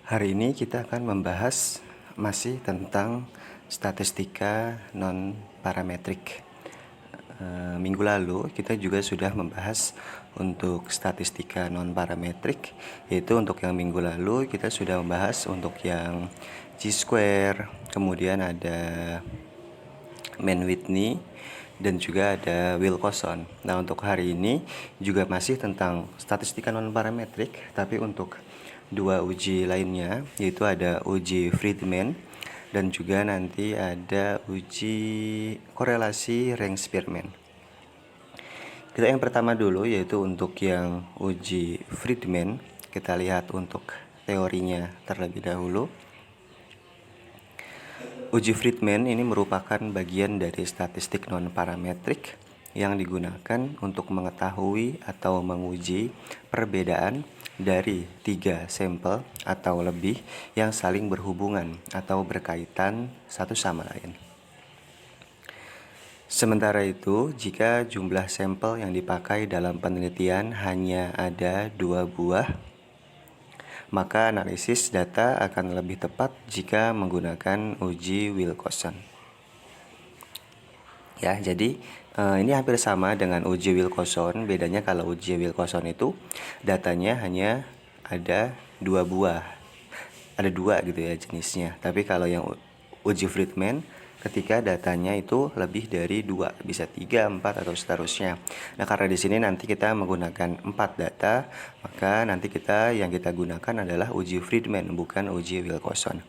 Hari ini kita akan membahas masih tentang statistika non-parametrik. Minggu lalu kita juga sudah membahas untuk statistika non-parametrik, yaitu untuk yang minggu lalu kita sudah membahas untuk yang Chi-square, kemudian ada Mann-Whitney, dan juga ada Wilcoxon. Nah, untuk hari ini juga masih tentang statistika non-parametrik, tapi untuk dua uji lainnya, yaitu ada uji Friedman dan juga nanti ada uji korelasi Range-Spearman. Kita yang pertama dulu, yaitu untuk yang uji Friedman. Kita lihat untuk teorinya terlebih dahulu. Uji Friedman ini merupakan bagian dari statistik non-parametrik yang digunakan untuk mengetahui atau menguji perbedaan dari 3 sampel atau lebih yang saling berhubungan atau berkaitan satu sama lain. Sementara itu, jika jumlah sampel yang dipakai dalam penelitian hanya ada 2 buah, maka analisis data akan lebih tepat jika menggunakan uji Wilcoxon. Ya, jadi ini hampir sama dengan uji Wilcoxon. Bedanya kalau uji Wilcoxon itu datanya hanya ada 2 buah, ada 2 gitu ya jenisnya. Tapi kalau yang uji Friedman, ketika datanya itu lebih dari 2, bisa 3, 4 atau seterusnya. Nah, karena di sini nanti kita menggunakan 4 data, maka nanti yang kita gunakan adalah uji Friedman, bukan uji Wilcoxon.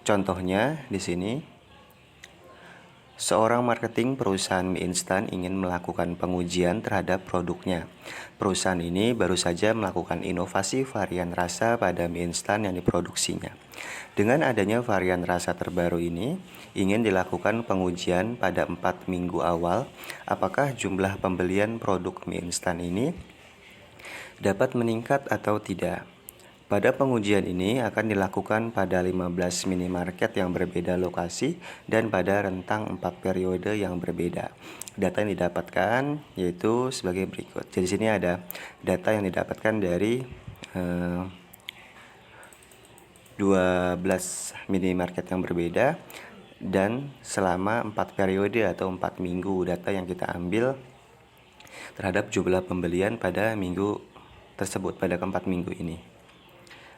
Contohnya di sini, seorang marketing perusahaan mie instan ingin melakukan pengujian terhadap produknya. Perusahaan ini baru saja melakukan inovasi varian rasa pada mie instan yang diproduksinya. Dengan adanya varian rasa terbaru ini, ingin dilakukan pengujian pada 4 minggu awal, apakah jumlah pembelian produk mie instan ini dapat meningkat atau tidak. Pada pengujian ini akan dilakukan pada 15 minimarket yang berbeda lokasi dan pada rentang 4 periode yang berbeda. Data yang didapatkan yaitu sebagai berikut. Jadi sini ada data yang didapatkan dari 12 minimarket yang berbeda dan selama 4 periode atau 4 minggu data yang kita ambil terhadap jumlah pembelian pada minggu tersebut, pada keempat minggu ini.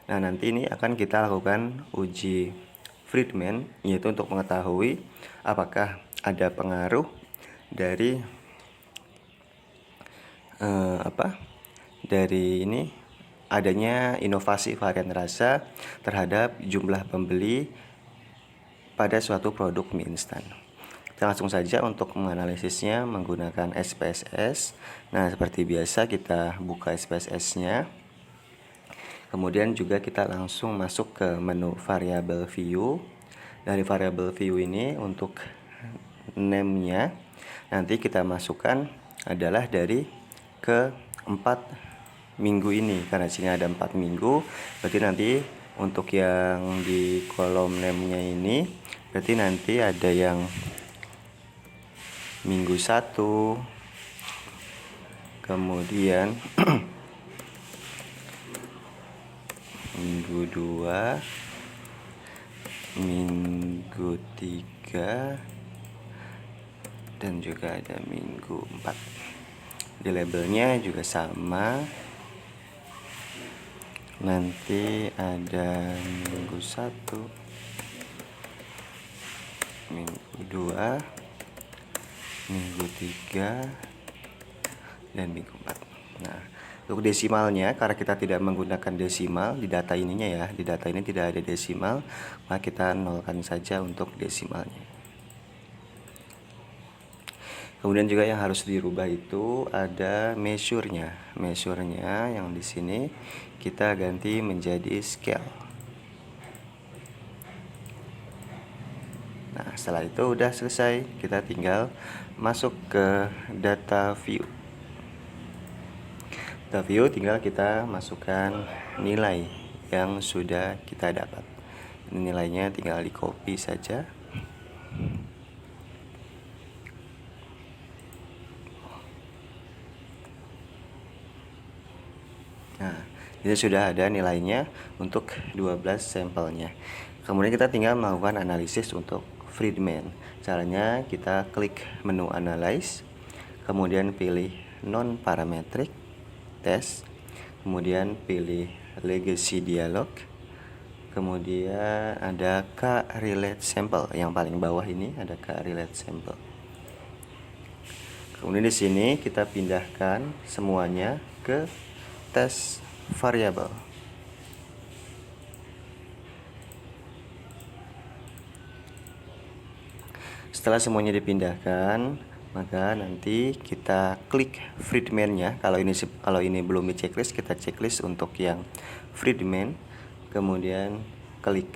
Nah, nanti ini akan kita lakukan uji Friedman, yaitu untuk mengetahui apakah ada pengaruh dari ini adanya inovasi varian rasa terhadap jumlah pembeli pada suatu produk mie instan. Kita langsung saja untuk menganalisisnya menggunakan SPSS. Nah, seperti biasa kita buka SPSS-nya. Kemudian juga kita langsung masuk ke menu variable view. Dari variable view ini untuk name-nya nanti kita masukkan adalah dari ke 4 minggu ini. Karena sini ada 4 minggu, berarti nanti untuk yang di kolom name-nya ini berarti nanti ada yang minggu 1, kemudian minggu 2, minggu 3, dan juga ada minggu 4. Di labelnya juga sama. Nanti ada minggu 1, minggu 2, minggu 3, dan minggu 4. Nah, untuk desimalnya, karena kita tidak menggunakan desimal di data ininya ya, di data ini tidak ada desimal, maka kita nolkan saja untuk desimalnya. Kemudian juga yang harus dirubah itu ada measure-nya. Measure-nya yang di sini kita ganti menjadi scale. Nah, setelah itu udah selesai, kita tinggal masuk ke data view. Data view tinggal kita masukkan nilai yang sudah kita dapat. Nilainya tinggal di copy saja. Nah, Ini sudah ada nilainya untuk 12 sampelnya. Kemudian kita tinggal melakukan analisis untuk Friedman. Caranya kita klik menu Analyze, kemudian pilih Non Parametric Test, kemudian pilih Legacy Dialog, kemudian ada K-Relate Sample. Yang paling bawah ini ada K-Relate Sample. Kemudian di sini kita pindahkan semuanya ke tes variabel. Setelah semuanya dipindahkan, maka nanti kita klik Friedman-nya. Kalau ini belum di checklist, kita checklist untuk yang Friedman. Kemudian klik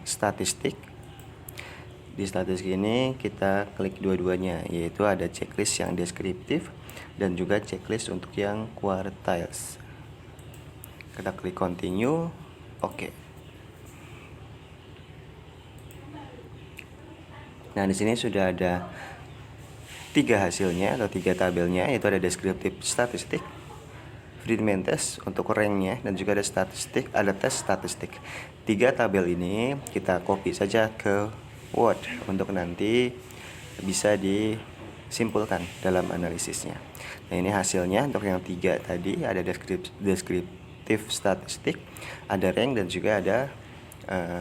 statistik. Di statistik ini kita klik dua-duanya, yaitu ada checklist yang deskriptif dan juga checklist untuk yang quartiles. Kita klik continue, oke. Nah, di sini sudah ada 3 hasilnya atau 3 tabelnya, yaitu ada deskriptif statistik, Friedman test untuk ranknya, dan juga ada tes statistik. 3 tabel ini kita copy saja ke Word untuk nanti bisa disimpulkan dalam analisisnya. Nah, ini hasilnya untuk yang 3 tadi, ada deskriptif statistik, ada rank, dan juga ada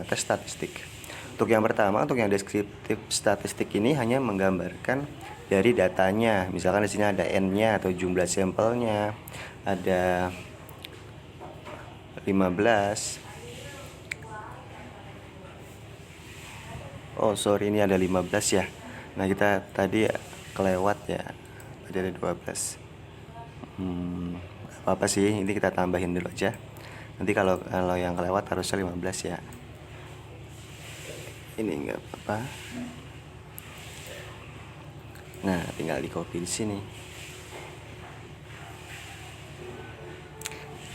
tes statistik. Untuk yang pertama, untuk yang deskriptif statistik ini hanya menggambarkan dari datanya. Misalkan di sini ada n-nya atau jumlah sampelnya, ada 15. Oh sorry, ini ada 15 ya. Nah, kita tadi kelewat ya, tadi ada 12. Apa sih, ini kita tambahin dulu aja. Nanti kalau yang kelewat harusnya 15 ya. Ini enggak apa-apa. Nah, tinggal di copy di sini.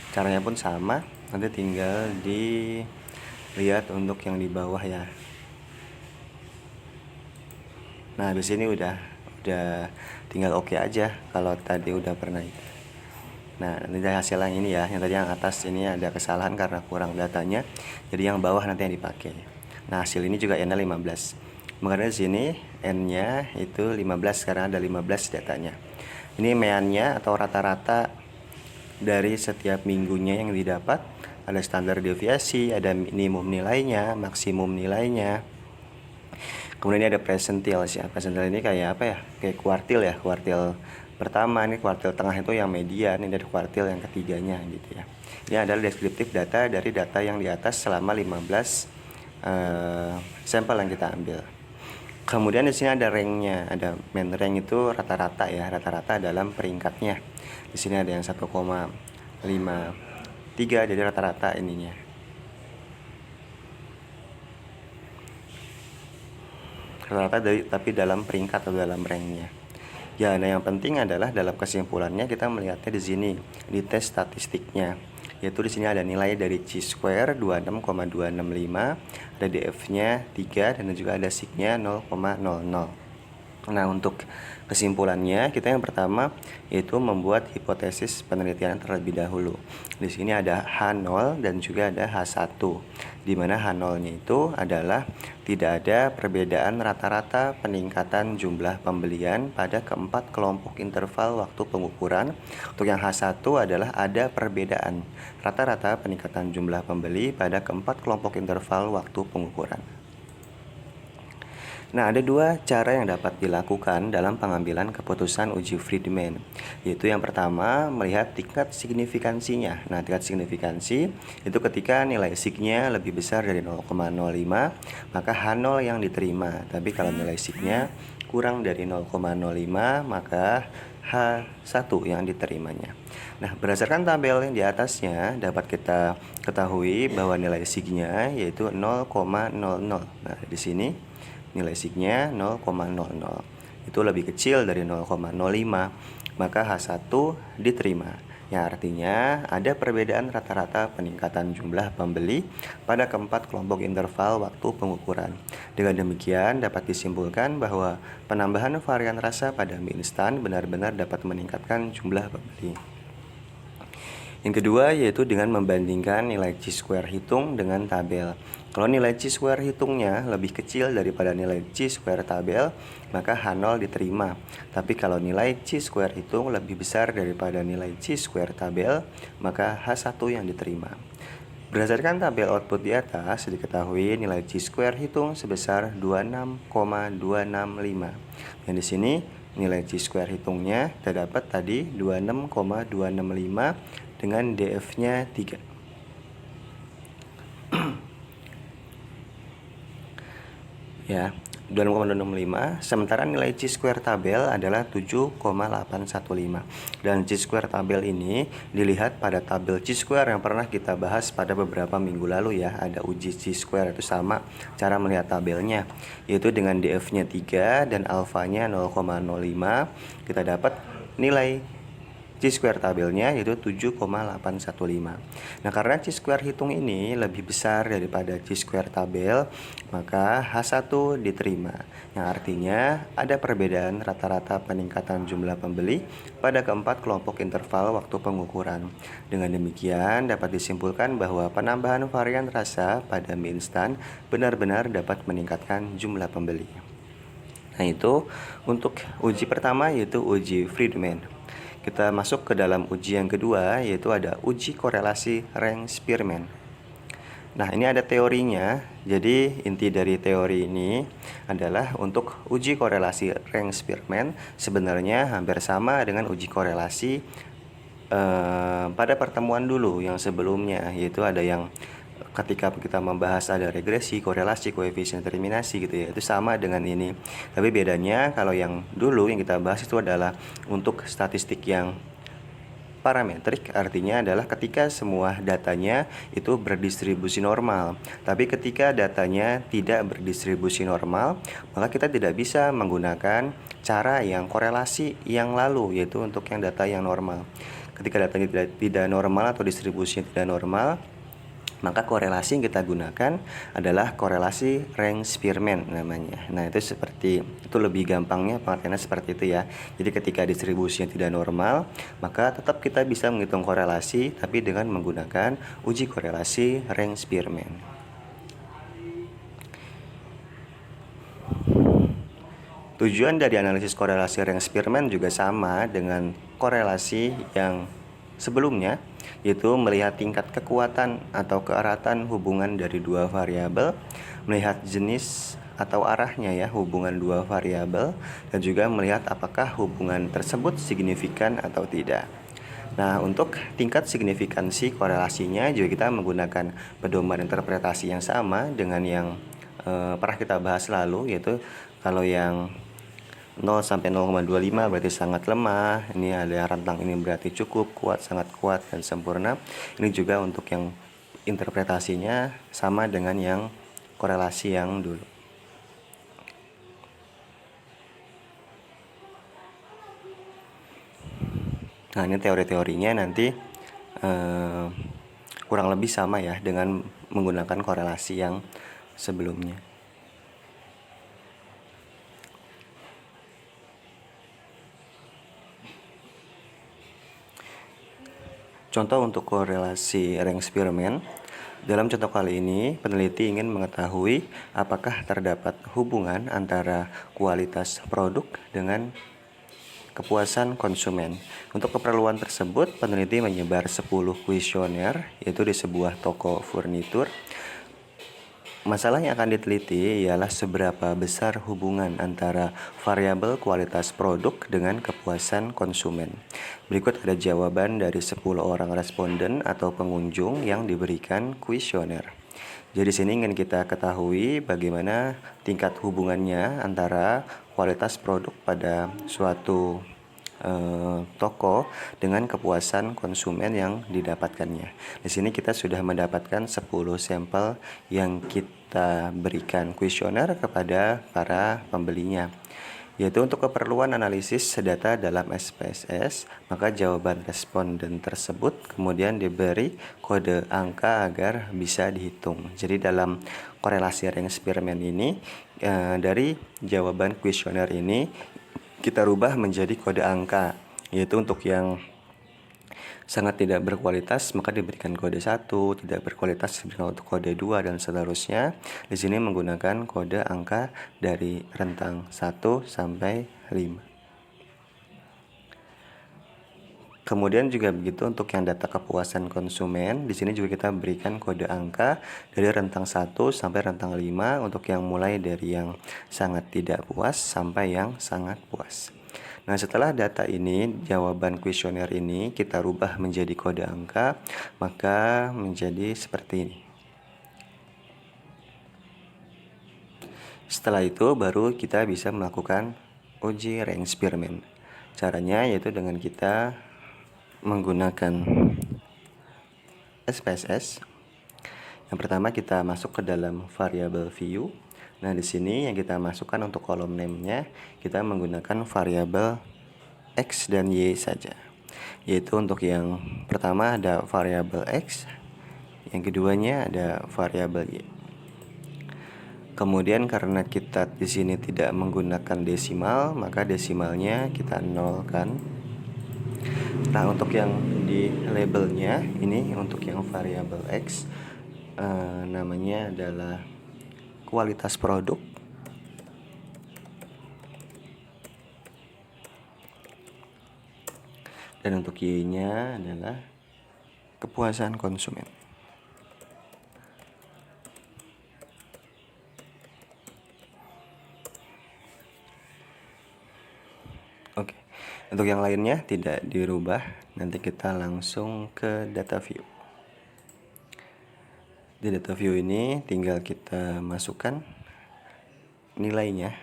Caranya pun sama, nanti tinggal dilihat untuk yang di bawah ya. Nah, di sini udah tinggal oke aja kalau tadi udah pernah. Nah, ini hasil yang ini ya, yang tadi yang atas ini ada kesalahan karena kurang datanya, jadi yang bawah nanti yang dipakai. Nah, hasil ini juga n-nya 15. Makanya di sini n-nya itu 15 karena ada 15 datanya. Ini meannya atau rata-rata dari setiap minggunya yang didapat. Ada standar deviasi, ada minimum nilainya, maksimum nilainya. Kemudian ini ada percentile ya. Percentile ini kayak apa ya? Kayak kuartil ya. Kuartil pertama, ini kuartil tengah itu yang median, ini dari kuartil yang ketiganya gitu ya. Ini adalah deskriptif data dari data yang di atas selama 15 sampel yang kita ambil. Kemudian di sini ada ranknya, ada main rank itu rata-rata ya, rata-rata dalam peringkatnya. Di sini ada yang 1,53, jadi rata-rata ininya. Rata-rata tapi dalam peringkat atau dalam ranknya. Ya, nah yang penting adalah dalam kesimpulannya kita melihatnya di sini di tes statistiknya, yaitu di sini ada nilai dari chi-square 26,265, ada df-nya 3, dan juga ada sig-nya 0,00. Nah, untuk kesimpulannya kita yang pertama yaitu membuat hipotesis penelitian terlebih dahulu. Di sini ada H0 dan juga ada H1, di mana H0-nya itu adalah tidak ada perbedaan rata-rata peningkatan jumlah pembelian pada keempat kelompok interval waktu pengukuran. Untuk yang H1 adalah ada perbedaan rata-rata peningkatan jumlah pembeli pada keempat kelompok interval waktu pengukuran. Nah, ada 2 cara yang dapat dilakukan dalam pengambilan keputusan uji Friedman, yaitu yang pertama melihat tingkat signifikansinya. Nah, tingkat signifikansi itu ketika nilai sig-nya lebih besar dari 0,05, maka H0 yang diterima. Tapi kalau nilai sig-nya kurang dari 0,05, maka H1 yang diterimanya. Nah, berdasarkan tabel yang di atasnya dapat kita ketahui bahwa nilai sig-nya yaitu 0,00. Nah, di sini nilai sig-nya 0,00, itu lebih kecil dari 0,05, maka H1 diterima. Yang artinya ada perbedaan rata-rata peningkatan jumlah pembeli pada keempat kelompok interval waktu pengukuran. Dengan demikian dapat disimpulkan bahwa penambahan varian rasa pada mie instan benar-benar dapat meningkatkan jumlah pembeli. Yang kedua yaitu dengan membandingkan nilai chi-square hitung dengan tabel. Kalau nilai chi-square hitungnya lebih kecil daripada nilai chi-square tabel, maka H0 diterima. Tapi kalau nilai chi-square hitung lebih besar daripada nilai chi-square tabel, maka H1 yang diterima. Berdasarkan tabel output di atas, diketahui nilai chi-square hitung sebesar 26,265. Dan di sini nilai chi-square hitungnya kita dapat tadi 26,265 dengan DF-nya 3. Ya, 26,265. Sementara nilai chi-square tabel adalah 7,815. Dan chi-square tabel ini dilihat pada tabel chi-square yang pernah kita bahas pada beberapa minggu lalu ya. Ada uji chi-square, itu sama cara melihat tabelnya, yaitu dengan DF-nya 3 dan alfanya 0,05. Kita dapat nilai chi-square tabelnya yaitu 7,815. Nah, karena chi-square hitung ini lebih besar daripada chi-square tabel, maka H1 diterima. Yang artinya ada perbedaan rata-rata peningkatan jumlah pembeli pada keempat kelompok interval waktu pengukuran. Dengan demikian dapat disimpulkan bahwa penambahan varian rasa pada mie instan benar-benar dapat meningkatkan jumlah pembeli. Nah, itu untuk uji pertama yaitu uji Friedman. Kita masuk ke dalam uji yang kedua, yaitu ada uji korelasi Range-Spearman. Nah, ini ada teorinya. Jadi inti dari teori ini adalah untuk uji korelasi Range-Spearman sebenarnya hampir sama dengan uji korelasi pada pertemuan dulu yang sebelumnya, yaitu ada yang ketika kita membahas ada regresi, korelasi, koefisien determinasi gitu ya, itu sama dengan ini. Tapi bedanya kalau yang dulu yang kita bahas itu adalah untuk statistik yang parametrik, artinya adalah ketika semua datanya itu berdistribusi normal. Tapi ketika datanya tidak berdistribusi normal, maka kita tidak bisa menggunakan cara yang korelasi yang lalu, yaitu untuk yang data yang normal. Ketika datanya tidak normal atau distribusinya tidak normal, maka korelasi yang kita gunakan adalah korelasi Range-Spearman namanya. Nah, itu lebih gampangnya pengertiannya seperti itu ya. Jadi ketika distribusinya tidak normal, maka tetap kita bisa menghitung korelasi tapi dengan menggunakan uji korelasi Range-Spearman. Tujuan dari analisis korelasi Range-Spearman juga sama dengan korelasi yang sebelumnya, yaitu melihat tingkat kekuatan atau keeratan hubungan dari dua variabel, melihat jenis atau arahnya ya hubungan dua variabel, dan juga melihat apakah hubungan tersebut signifikan atau tidak. Nah, untuk tingkat signifikansi korelasinya juga kita menggunakan pedoman interpretasi yang sama dengan yang pernah kita bahas lalu, yaitu kalau yang 0 sampai 0,25 berarti sangat lemah. Ini ada rentang ini berarti cukup, kuat, sangat kuat, dan sempurna. Ini juga untuk yang interpretasinya sama dengan yang korelasi yang dulu. Nah, ini teori-teorinya nanti kurang lebih sama ya dengan menggunakan korelasi yang sebelumnya. Contoh untuk korelasi Range-Spearman. Dalam contoh kali ini, peneliti ingin mengetahui apakah terdapat hubungan antara kualitas produk dengan kepuasan konsumen. Untuk keperluan tersebut, peneliti menyebar 10 kuesioner, yaitu di sebuah toko furnitur. Masalah yang akan diteliti ialah seberapa besar hubungan antara variabel kualitas produk dengan kepuasan konsumen. Berikut ada jawaban dari 10 orang responden atau pengunjung yang diberikan kuesioner. Jadi sini ingin kita ketahui bagaimana tingkat hubungannya antara kualitas produk pada suatu toko dengan kepuasan konsumen yang didapatkannya. Di sini kita sudah mendapatkan 10 sampel yang kita berikan kuesioner kepada para pembelinya, yaitu untuk keperluan analisis data dalam SPSS. Maka jawaban responden tersebut kemudian diberi kode angka agar bisa dihitung. Jadi dalam korelasi Range-Spearman ini, dari jawaban kuesioner ini kita rubah menjadi kode angka, yaitu untuk yang sangat tidak berkualitas, maka diberikan kode 1, tidak berkualitas diberikan untuk kode 2 dan seterusnya. Di sini menggunakan kode angka dari rentang 1 sampai 5. Kemudian juga begitu untuk yang data kepuasan konsumen, di sini juga kita berikan kode angka dari rentang 1 sampai rentang 5 untuk yang mulai dari yang sangat tidak puas sampai yang sangat puas. Nah, setelah data ini, jawaban kuesioner ini kita rubah menjadi kode angka, maka menjadi seperti ini. Setelah itu baru kita bisa melakukan uji reeksperimen. Caranya yaitu dengan kita menggunakan SPSS. Yang pertama kita masuk ke dalam variabel view. Nah, di sini yang kita masukkan untuk kolom name-nya kita menggunakan variabel X dan Y saja. Yaitu untuk yang pertama ada variabel X, yang keduanya ada variabel Y. Kemudian karena kita di sini tidak menggunakan desimal, maka desimalnya kita nolkan. Nah, untuk yang di labelnya ini untuk yang variabel X namanya adalah kualitas produk. Dan untuk Y-nya adalah kepuasan konsumen. Oke, untuk yang lainnya tidak dirubah. Nanti kita langsung ke data view. Di data view ini tinggal kita masukkan nilainya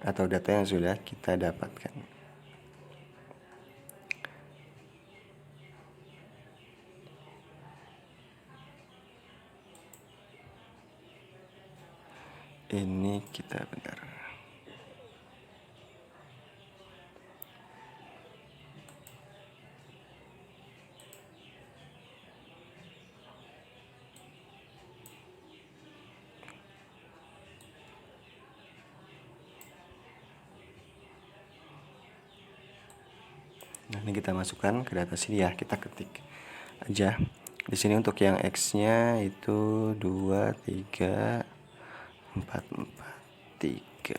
atau data yang sudah kita dapatkan. Ini kita benar. Nah, ini kita masukkan ke data sini ya, kita ketik aja. Di sini untuk yang X-nya itu 2, 3, 4, 4, 3.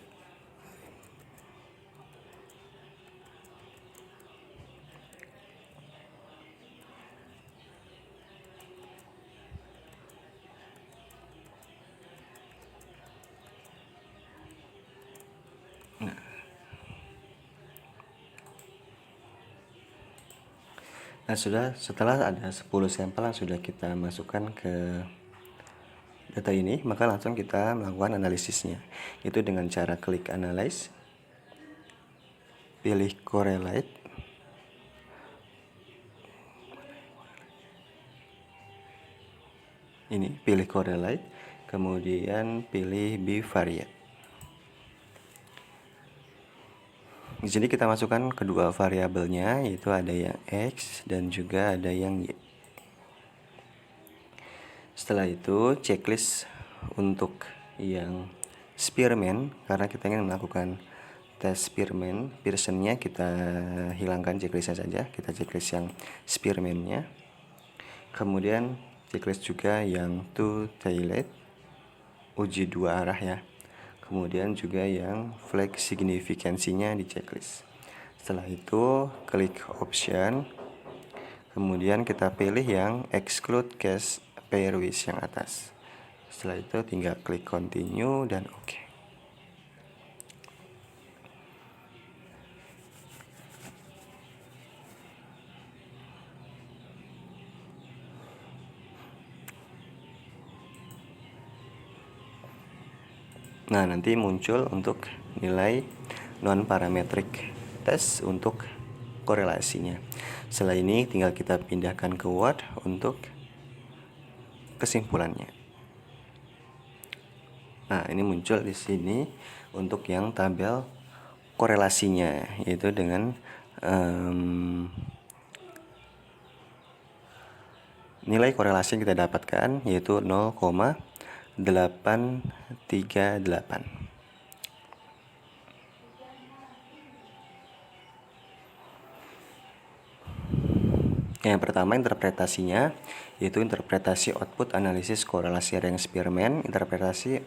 Nah, setelah ada 10 sampel yang sudah kita masukkan ke data ini, maka langsung kita melakukan analisisnya. Itu dengan cara klik analyze, pilih correlate, ini pilih correlate, kemudian pilih bivariate. Di sini kita masukkan kedua variabelnya, yaitu ada yang X dan juga ada yang Y. Setelah itu checklist untuk yang Spearman, karena kita ingin melakukan tes Spearman, Pearson-nya kita hilangkan checklistnya saja, kita checklist yang Spearman-nya. Kemudian checklist juga yang two-tailed, uji dua arah ya. Kemudian juga yang flag signifikansinya di checklist. Setelah itu klik option, kemudian kita pilih yang exclude case pair with yang atas. Setelah itu tinggal klik continue dan oke. Nah, nanti muncul untuk nilai non parametric test untuk korelasinya. Setelah ini tinggal kita pindahkan ke Word untuk kesimpulannya. Nah, ini muncul di sini untuk yang tabel korelasinya, yaitu dengan nilai korelasi yang kita dapatkan yaitu 0,838. Yang pertama interpretasinya, yaitu interpretasi output analisis korelasi Renz-Spearman. Interpretasi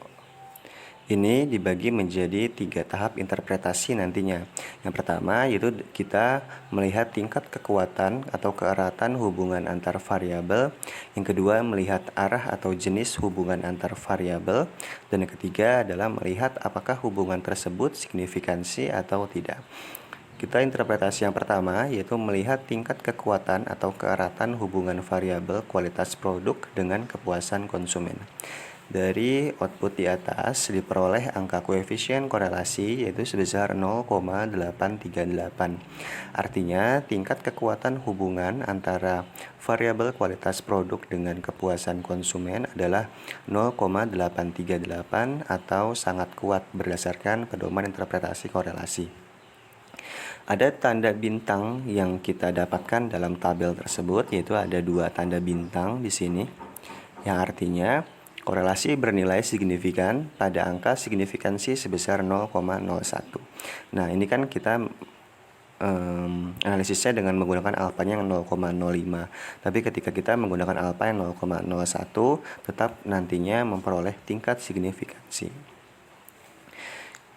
ini dibagi menjadi 3 tahap interpretasi nantinya. Yang pertama yaitu kita melihat tingkat kekuatan atau keeratan hubungan antar variabel. Yang kedua melihat arah atau jenis hubungan antar variabel. Dan yang ketiga adalah melihat apakah hubungan tersebut signifikansi atau tidak. Kita interpretasi yang pertama yaitu melihat tingkat kekuatan atau keeratan hubungan variabel kualitas produk dengan kepuasan konsumen. Dari output di atas diperoleh angka koefisien korelasi yaitu sebesar 0,838. Artinya tingkat kekuatan hubungan antara variabel kualitas produk dengan kepuasan konsumen adalah 0,838 atau sangat kuat berdasarkan pedoman interpretasi korelasi. Ada tanda bintang yang kita dapatkan dalam tabel tersebut, yaitu ada 2 tanda bintang di sini, yang artinya korelasi bernilai signifikan pada angka signifikansi sebesar 0,01. Nah, ini kan kita analisisnya dengan menggunakan alfanya yang 0,05. Tapi ketika kita menggunakan alfa yang 0,01, tetap nantinya memperoleh tingkat signifikansi.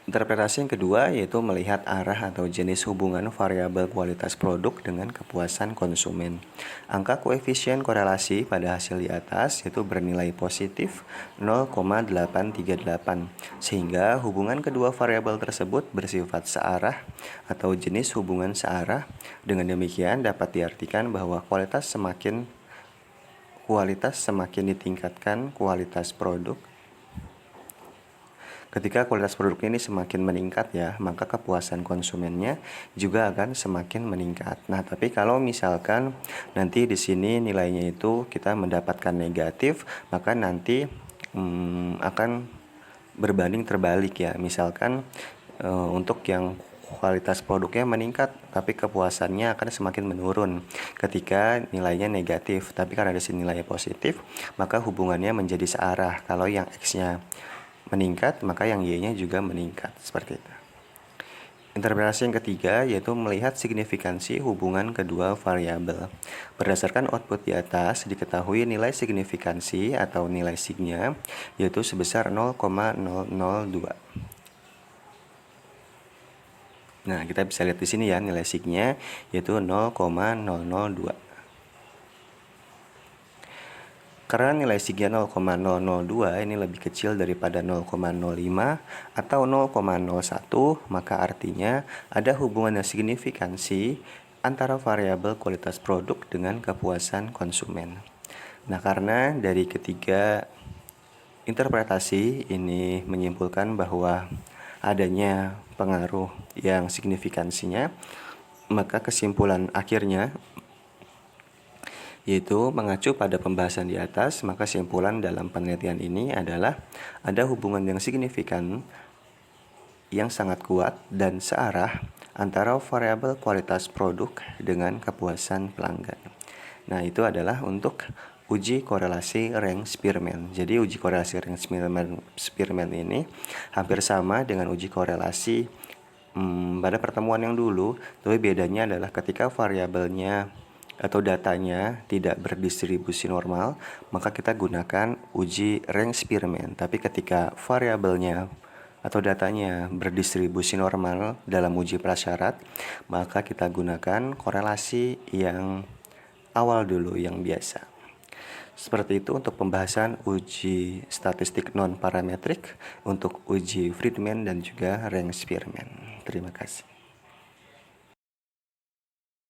Interpretasi yang kedua yaitu melihat arah atau jenis hubungan variabel kualitas produk dengan kepuasan konsumen. Angka koefisien korelasi pada hasil di atas yaitu bernilai positif 0,838, sehingga hubungan kedua variabel tersebut bersifat searah atau jenis hubungan searah. Dengan demikian dapat diartikan bahwa kualitas semakin ditingkatkan kualitas produk. Ketika kualitas produk ini semakin meningkat ya, maka kepuasan konsumennya juga akan semakin meningkat. Nah, tapi kalau misalkan nanti di sini nilainya itu kita mendapatkan negatif, maka nanti akan berbanding terbalik ya. Misalkan untuk yang kualitas produknya meningkat, tapi kepuasannya akan semakin menurun ketika nilainya negatif. Tapi karena di sini nilainya positif, maka hubungannya menjadi searah. Kalau yang X-nya meningkat, maka yang Y-nya juga meningkat, seperti itu. Interpretasi yang ketiga yaitu melihat signifikansi hubungan kedua variabel. Berdasarkan output di atas diketahui nilai signifikansi atau nilai signya yaitu sebesar 0,002. Nah, kita bisa lihat di sini ya nilai signya yaitu 0,002. Karena nilai signya 0,002 ini lebih kecil daripada 0,05 atau 0,01, maka artinya ada hubungan yang signifikansi antara variabel kualitas produk dengan kepuasan konsumen. Nah, karena dari ketiga interpretasi ini menyimpulkan bahwa adanya pengaruh yang signifikansinya, maka kesimpulan akhirnya yaitu mengacu pada pembahasan di atas, maka kesimpulan dalam penelitian ini adalah ada hubungan yang signifikan yang sangat kuat dan searah antara variabel kualitas produk dengan kepuasan pelanggan. Nah, itu adalah untuk uji korelasi Renz-Spearman. Jadi uji korelasi Renz-Spearman ini hampir sama dengan uji korelasi pada pertemuan yang dulu, tapi bedanya adalah ketika variabelnya atau datanya tidak berdistribusi normal, maka kita gunakan uji Renz-Spearman. Tapi ketika variabelnya atau datanya berdistribusi normal dalam uji prasyarat, maka kita gunakan korelasi yang awal dulu, yang biasa. Seperti itu untuk pembahasan uji statistik non-parametrik untuk uji Friedman dan juga Renz-Spearman. Terima kasih.